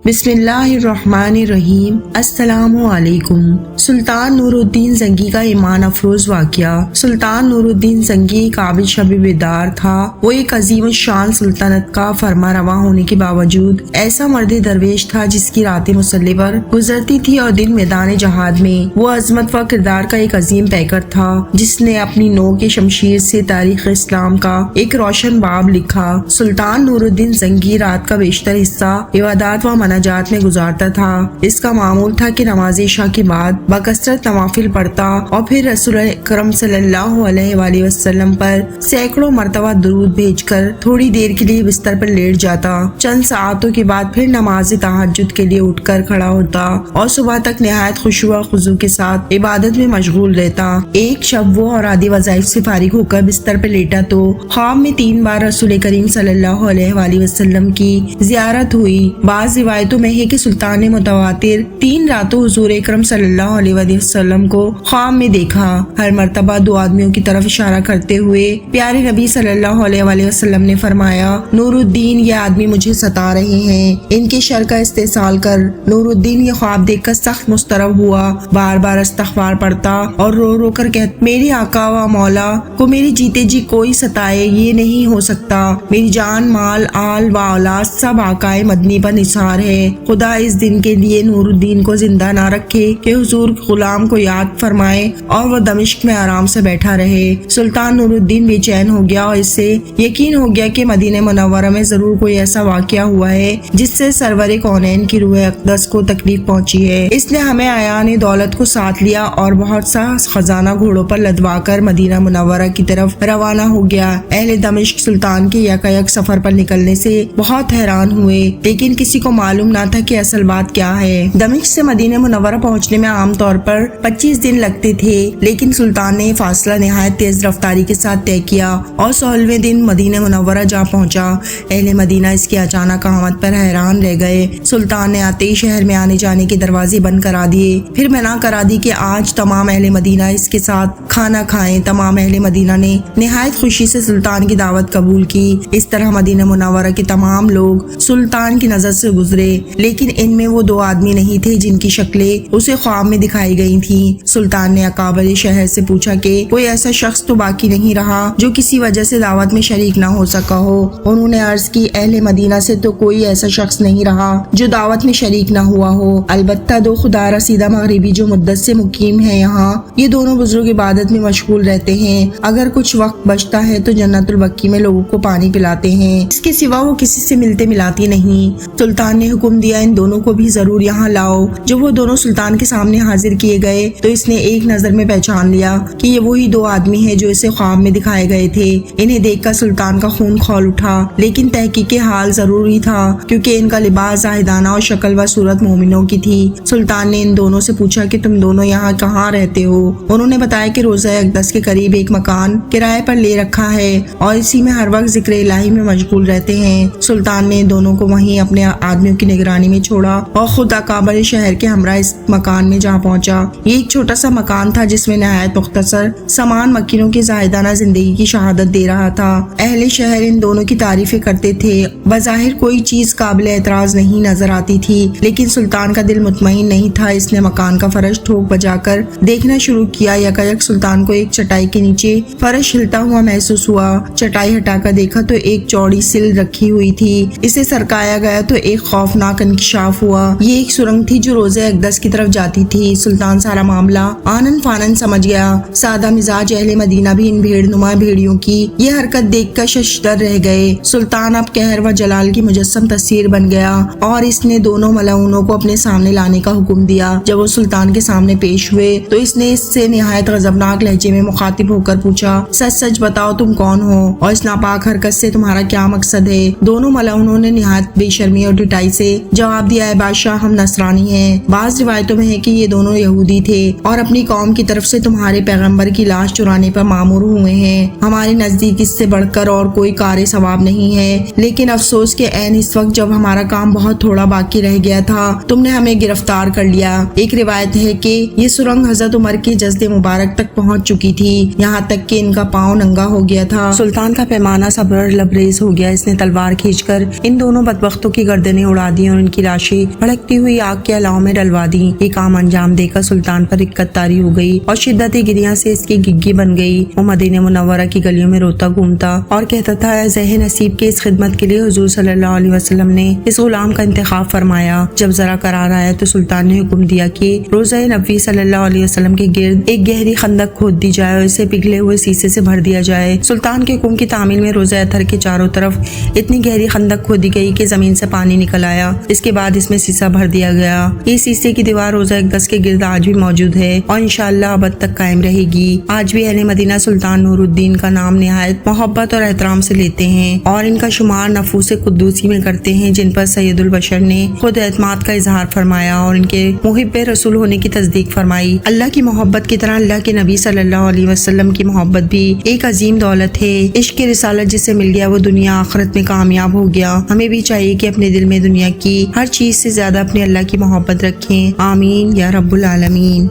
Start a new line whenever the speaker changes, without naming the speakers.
بسم اللہ الرحمن الرحیم۔ السلام علیکم۔ سلطان نور الدین زنگی کا ایمان افروز واقعہ۔ سلطان نور الدین زنگی قابل شب بیدار تھا۔ وہ ایک عظیم الشان سلطنت کا فرما رواں ہونے کے باوجود ایسا مرد درویش تھا جس کی راتیں مسلح پر گزرتی تھی اور دن میدان جہاد میں وہ عظمت و کردار کا ایک عظیم پیکر تھا جس نے اپنی نو کے شمشیر سے تاریخ اسلام کا ایک روشن باب لکھا۔ سلطان نور الدین زنگی رات کا بیشتر حصہ عبادات و مناجات میں گزارتا تھا۔ اس کا معمول تھا کہ نماز عشاء کے بعد بکثرت نوافل پڑھتا اور پھر رسول اکرم صلی اللہ علیہ وآلہ وسلم پر سینکڑوں مرتبہ درود بھیج کر تھوڑی دیر کے لیے بستر پر لیٹ جاتا۔ چند ساعتوں کے بعد پھر نماز تہجد کے لیے اٹھ کر کھڑا ہوتا اور صبح تک نہایت خشوع و خضوع کے ساتھ عبادت میں مشغول رہتا۔ ایک شب وہ اور عادی وظائف سے فارغ ہو کر بستر پر لیٹا تو خواب میں 3 بار رسول کریم صلی اللہ علیہ وآلہ وسلم کی زیارت ہوئی۔ بعض روایتوں میں ہے کہ سلطان نے متواتر 3 راتوں حضور اکرم صلی اللہ علیہ وآلہ وسلم کو خواب میں دیکھا۔ ہر مرتبہ 2 آدمیوں کی طرف اشارہ کرتے ہوئے پیارے نبی صلی اللہ علیہ وآلہ وسلم نے فرمایا، نور الدین یہ آدمی مجھے ستا رہے ہیں، ان کے شر کا استحصال کر۔ نور الدین یہ خواب دیکھ کر سخت مضطرب ہوا، بار بار استغفار پڑھتا اور رو رو کر کہتا، میرے آقا و مولا کو میری جیتے جی کوئی ستائے یہ نہیں ہو سکتا۔ میری جان، مال، آل و اولاد سب آقائے مدنی پر نثار ہے۔ خدا اس دن کے لیے نور الدین کو زندہ نہ رکھے کہ حضور غلام کو یاد فرمائے اور وہ دمشق میں آرام سے بیٹھا رہے۔ سلطان نور الدین بے چین ہو گیا اور اس سے یقین ہو گیا کہ مدینہ منورہ میں ضرور کوئی ایسا واقعہ ہوا ہے جس سے سرور کونین کی روح اقدس کو تکلیف پہنچی ہے۔ اس نے ہمیں عیان دولت کو ساتھ لیا اور بہت سا خزانہ گھوڑوں پر لدوا کر مدینہ منورہ کی طرف روانہ ہو گیا۔ اہل دمشق سلطان کے یکایک سفر پر نکلنے سے بہت حیران ہوئے، لیکن کسی کو معلوم نہ تھا کہ اصل بات کیا ہے۔ دمشق سے مدینہ منورہ پہنچنے میں عام طور پر 25 دن لگتے تھے، لیکن سلطان نے فاصلہ نہایت تیز رفتاری کے ساتھ طے کیا اور 16ویں دن مدینہ منورہ جا پہنچا۔ اہل مدینہ اس کی اچانک آمد پر حیران رہ گئے۔ سلطان نے آتے ہی شہر میں آنے جانے کے دروازے بند کرا دیے، پھر منع کرا دی کہ آج تمام اہل مدینہ اس کے ساتھ کھانا کھائیں۔ تمام اہل مدینہ نے نہایت خوشی سے سلطان کی دعوت قبول کی۔ اس طرح مدینہ منورہ کے تمام لوگ سلطان کی نظر سے گزرے، لیکن ان میں وہ 2 آدمی نہیں تھے جن کی شکلیں اسے خواب میں دکھائی گئی تھیں۔ سلطان نے اکابر شہر سے پوچھا کہ کوئی ایسا شخص تو باقی نہیں رہا جو کسی وجہ سے دعوت میں شریک نہ ہو سکا ہو۔ انہوں نے عرض کی، اہل مدینہ سے تو کوئی ایسا شخص نہیں رہا جو دعوت میں شریک نہ ہوا ہو، البتہ 2 خدا رسیدہ مغربی جو مدت سے مقیم ہیں یہاں۔ یہ دونوں بزرگ عبادت میں مشغول رہتے ہیں، اگر کچھ وقت بچتا ہے تو جنت البقیع میں لوگوں کو پانی پلاتے ہیں، اس کے سوا وہ کسی سے ملتے ملاتی نہیں۔ سلطان نے حکم دیا، ان دونوں کو بھی ضرور یہاں لاؤ۔ جب وہ دونوں سلطان کے سامنے حاضر کیے گئے تو اس نے ایک نظر میں پہچان لیا کہ یہ وہی 2 آدمی ہیں جو اسے خواب میں دکھائے گئے تھے۔ انہیں دیکھ کر سلطان کا خون کھول اٹھا، لیکن تحقیق حال ضروری تھا کیونکہ ان کا لباس زاہدانہ اور شکل و صورت مومنوں کی تھی۔ سلطان نے ان دونوں سے پوچھا کہ تم دونوں یہاں کہاں رہتے ہو؟ انہوں نے بتایا کہ روضہ اقدس کے قریب ایک مکان کرائے پر لے رکھا ہے اور اسی میں ہر وقت ذکر الہی میں مشغول رہتے ہیں۔ سلطان نے دونوں کو وہیں اپنے آدمیوں کی نگرانی میں چھوڑا اور خود اکابر شہر کے ہمراہ اس مکان میں جا پہنچا۔ یہ ایک چھوٹا سا مکان تھا جس میں نہایت مختصر سامان مکینوں کی زاہدانہ زندگی کی شہادت دے رہا تھا۔ اہل شہر ان دونوں کی تعریفیں کرتے تھے، بظاہر کوئی چیز قابل اعتراض نہیں نظر آتی تھی، لیکن سلطان کا دل مطمئن نہیں تھا۔ اس نے مکان کا فرش ٹھوک بجا کر دیکھنا شروع کیا۔ یکایک سلطان کو ایک چٹائی کے نیچے فرش ہلتا ہوا محسوس ہوا۔ چٹائی ہٹا کر دیکھا تو ایک چوڑی سل رکھی ہوئی تھی۔ اسے سرکایا گیا تو ایک خوفناک انکشاف ہوا۔ یہ ایک سرنگ تھی جو روضہ اقدس کی طرف جاتی تھی۔ سلطان سارا معاملہ آنن فانن سمجھ گیا۔ سادہ مزاج اہل مدینہ بھی ان بھیڑ نما بھیڑیوں کی یہ حرکت دیکھ کر ششدر رہ گئے۔ سلطان اب قہر و جلال کی مجسم تصویر بن گیا اور اس نے دونوں ملعونوں کو اپنے سامنے لانے کا حکم دیا۔ جب وہ سلطان کے سامنے پیش ہوئے تو اس نے اس سے نہایت غضبناک لہجے میں مخاطب ہو کر پوچھا، سچ سچ بتاؤ تم کون ہو اور اس ناپاک حرکت سے تمہارا کیا مقصد ہے؟ دونوں ملعونوں نے نہایت بے شرمی اور ڈٹائی سے جواب دیا، اے بادشاہ ہم نصرانی ہیں۔ بعض روایتوں میں ہے کہ یہ دونوں یہودی تھے اور اپنی قوم کی طرف سے تمہارے پیغمبر کی لاش چرانے پر مامور ہوئے ہیں۔ ہمارے نزدیک اس سے بڑھ کر اور کوئی کار ثواب نہیں ہے، لیکن افسوس کہ عین اس وقت جب ہمارا کام بہت تھوڑا باقی رہ گیا تھا تم نے ہمیں گرفتار کر لیا۔ ایک روایت ہے کہ یہ سرنگ حضرت عمر کے جسد مبارک تک پہنچ چکی تھی، یہاں تک کہ ان کا پاؤں ننگا ہو گیا تھا۔ سلطان کا پیمانہ صبر لبریز ہو گیا۔ اس نے تلوار کھینچ کر ان دونوں بدبختوں کی گردنیں اڑا دی اور ان کی لاشیں بھڑکتی ہوئی آگ کے الاؤ میں ڈلوا دی۔ یہ کام انجام دے کر سلطان پر رقت طاری ہو گئی اور شدت گریہ سے اس کی گگی بن گئی۔ وہ مدینہ منورہ کی گلیوں میں روتا گھومتا اور کہتا تھا، اے ذہ نصیب کے اس خدمت کے لیے حضور صلی اللہ علیہ وسلم نے اس غلام کا انتخاب فرمایا۔ جب ذرا قرار آیا تو سلطان نے حکم دیا کہ روضہ نبوی صلی اللہ علیہ وسلم کے گرد ایک گہری خندق کھود دی جائے اور اسے پگھلے ہوئے سیسے سے بھر دیا جائے۔ سلطان کے حکم کی تعمیل میں روضہ اطہر کے چاروں طرف اتنی گہری خندق کھودی گئی کہ زمین سے پانی نکل آیا۔ اس کے بعد اس میں سیسا بھر دیا گیا۔ یہ سیسے کی دیوار روضہ اقدس کے گرد آج بھی موجود ہے اور انشاءاللہ ابد تک قائم رہے گی۔ آج بھی اہل مدینہ سلطان نور الدین کا نام نہایت محبت اور احترام سے لیتے ہیں اور ان کا شمار نفوس قدوسی میں کرتے ہیں، جن پر سید البشر نے خود اعتماد کا اظہار فرمایا اور ان کے محب رسول ہونے کی تصدیق فرمائی۔ اللہ کی محبت کی طرح اللہ کے نبی صلی اللہ علیہ وسلم کی محبت بھی ایک عظیم دولت ہے۔ عشق کی رسالت جسے مل گیا وہ دنیا آخرت میں کامیاب ہو گیا۔ ہمیں بھی چاہیے کہ اپنے دل میں دنیا کی ہر چیز سے زیادہ اپنے اللہ کی محبت رکھیں۔ آمین یا رب العالمین۔